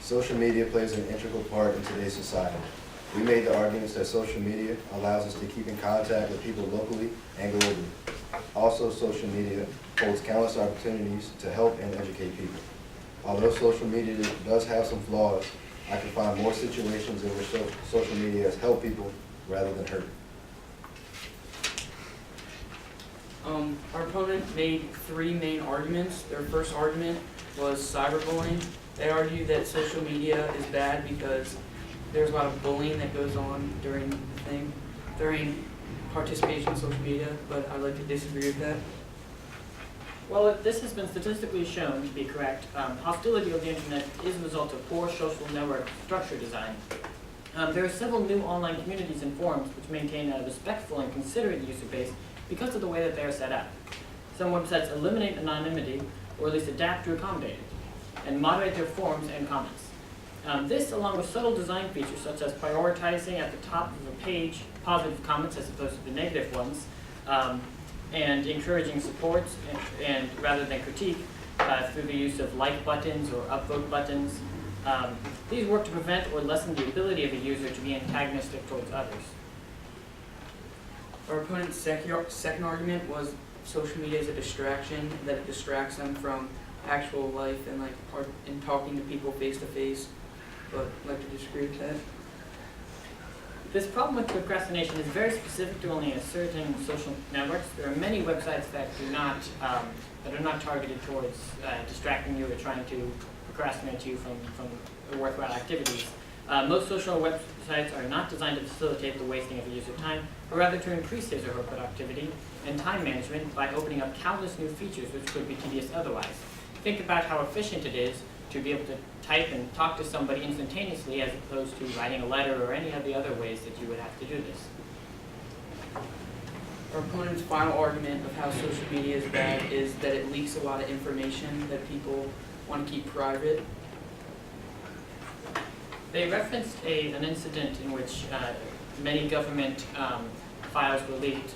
Social media plays an integral part in today's society. We made the arguments that social media allows us to keep in contact with people locally and globally. Also, social media holds countless opportunities to help and educate people. Although social media does have some flaws, I can find more situations in which social media has helped people rather than hurt. Our opponent made three main arguments. Their first argument was cyberbullying. They argue that social media is bad because there's a lot of bullying that goes on during participation in social media, but I'd like to disagree with that. Well, this has been statistically shown to be correct. Hostility of the internet is a result of poor social network structure design. There are several new online communities and forums which maintain a respectful and considerate user base because of the way that they are set up. Some websites eliminate anonymity, or at least adapt to accommodate it, and moderate their forums and comments. This, along with subtle design features such as prioritizing at the top of a page positive comments as opposed to the negative ones, and encouraging support and rather than critique through the use of like buttons or upvote buttons. These work to prevent or lessen the ability of a user to be antagonistic towards others. Our opponent's second argument was social media is a distraction, that it distracts them from actual life and talking to people face to face, but I'd like to disagree with that. This problem with procrastination is very specific to only a certain social networks. There are many websites that are not targeted towards distracting you or trying to procrastinate you from worthwhile activities. Most social websites are not designed to facilitate the wasting of the user time, but rather to increase his or her productivity and time management by opening up countless new features which could be tedious otherwise. Think about how efficient it is to be able to type and talk to somebody instantaneously as opposed to writing a letter or any of the other ways that you would have to do this. Our opponent's final argument of how social media is bad is that it leaks a lot of information that people want to keep private. They referenced an incident in which many government files were leaked,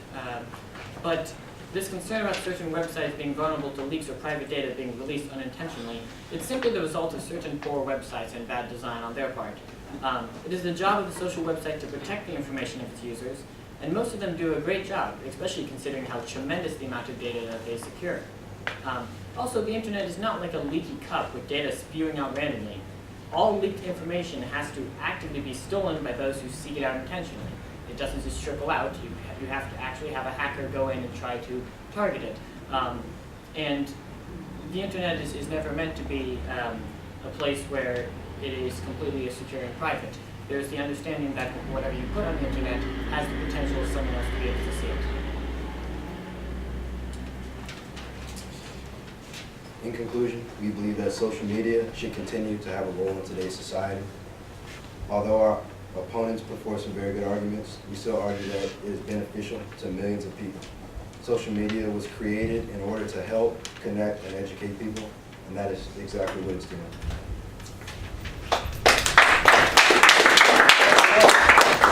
but this concern about certain websites being vulnerable to leaks or private data being released unintentionally, it's simply the result of certain poor websites and bad design on their part. It is the job of the social website to protect the information of its users, and most of them do a great job, especially considering how tremendous the amount of data that they secure. Also, the internet is not like a leaky cup with data spewing out randomly. All leaked information has to actively be stolen by those who seek it out intentionally. It doesn't just trickle out. You have to actually have a hacker go in and try to target it. And the internet is never meant to be a place where it is completely secure and private. There's the understanding that whatever you put on the internet has the potential of someone else to be able to see it. In conclusion, we believe that social media should continue to have a role in today's society. Although our opponents put forth some very good arguments, we still argue that it is beneficial to millions of people. Social media was created in order to help, connect, and educate people, and that is exactly what it's doing.